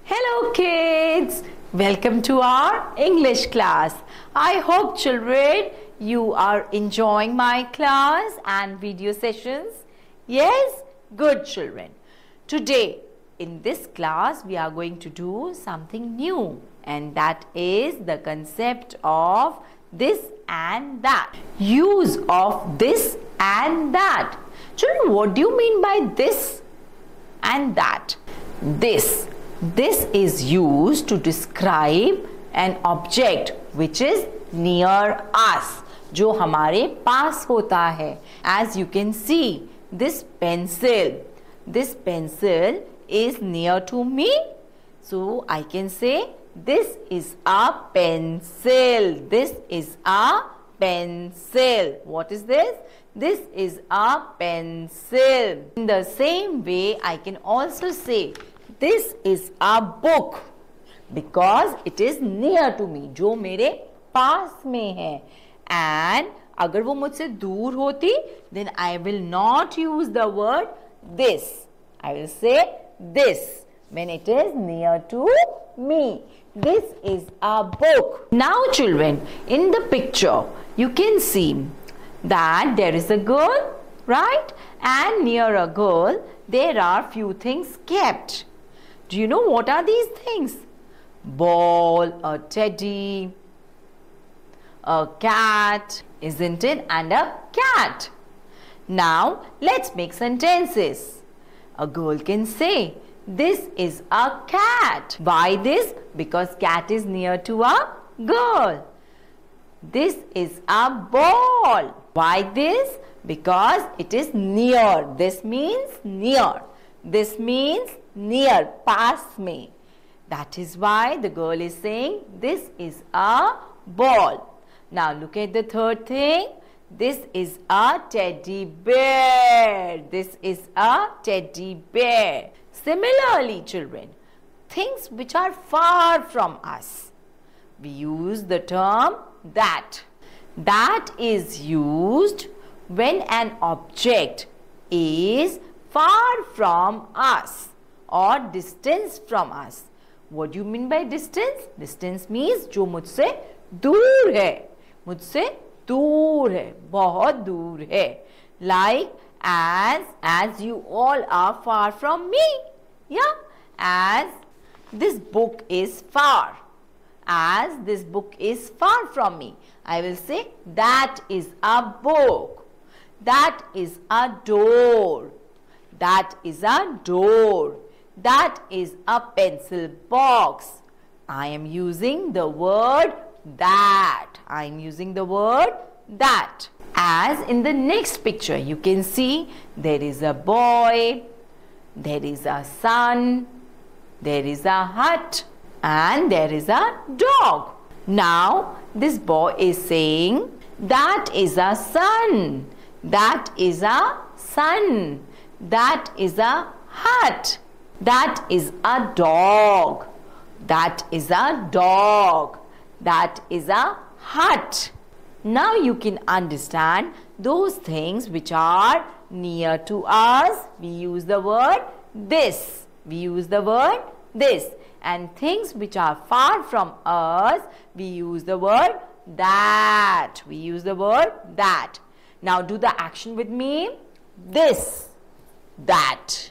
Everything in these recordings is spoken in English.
Hello kids, welcome to our English class. I hope children you are enjoying my class and video sessions. Yes, good children. Today in this class we are going to do something new, and that is the concept of this and that. Use of this and that. Children, what do you mean by this and that? This is used to describe an object which is near us, जो हमारे पास होता है. As you can see, this pencil is near to me. So I can say this is a pencil. This is a pencil. What is this? This is a pencil. In the same way, I can also say this is a book because it is near to me, जो मेरे पास में है. And अगर वो मुझसे दूर होती, then I will not use the word this. I will say this when it is near to me. This is a book. Now children, in the picture, you can see that there is a girl, right? And near a girl, there are few things kept. Do you know what are these things? Ball, a teddy, a cat, isn't it? And a cat. Now, let's make sentences. A girl can say, this is a cat. Why this? Because cat is near to a girl. This is a ball. Why this? Because it is near. This means near. This means near, pass में. That is why the girl is saying this is a ball. Now look at the third thing. This is a teddy bear. This is a teddy bear. Similarly, children, things which are far from us, we use the term that. That is used when an object is far from us or distance from us. What do you mean by distance? Distance means जो मुझसे दूर है, मुझसे दूर है, बहुत दूर है. Like as you all are far from me. Yeah, as this book is far. As this book is far from me, I will say that is a book. That is a door. That is a door. That is a pencil box. I am using the word that. I am using the word that. As in the next picture, you can see there is a boy, there is a sun, there is a hut, and there is a dog. Now, this boy is saying, that is a sun. That is a sun. That is a hut. That is a dog. That is a dog. That is a hut. Now you can understand those things which are near to us. We use the word this. We use the word this. And things which are far from us, we use the word that. We use the word that. Now do the action with me. This, that.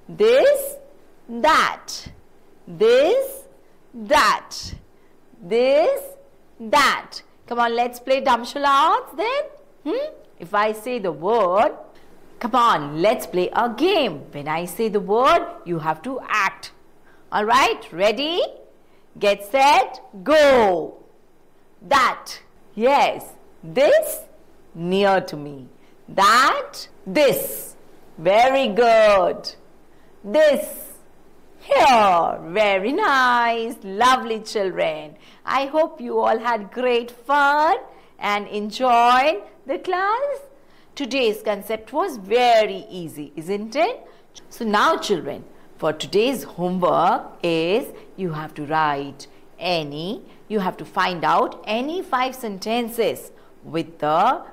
This, that. This, that. This, that. Come on, let's play dumb shouts then. If I say the word, come on, let's play a game. When I say the word, you have to act. Alright, ready? Get set, go. That. Yes. This, near to me. That, this. Very good. This, here. Very nice. Lovely children. I hope you all had great fun and enjoyed the class. Today's concept was very easy, isn't it? So now children, for today's homework is you have to find out any 5 sentences with the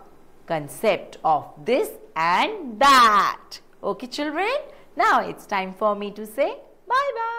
concept of this and that. Okay children, now it's time for me to say bye-bye.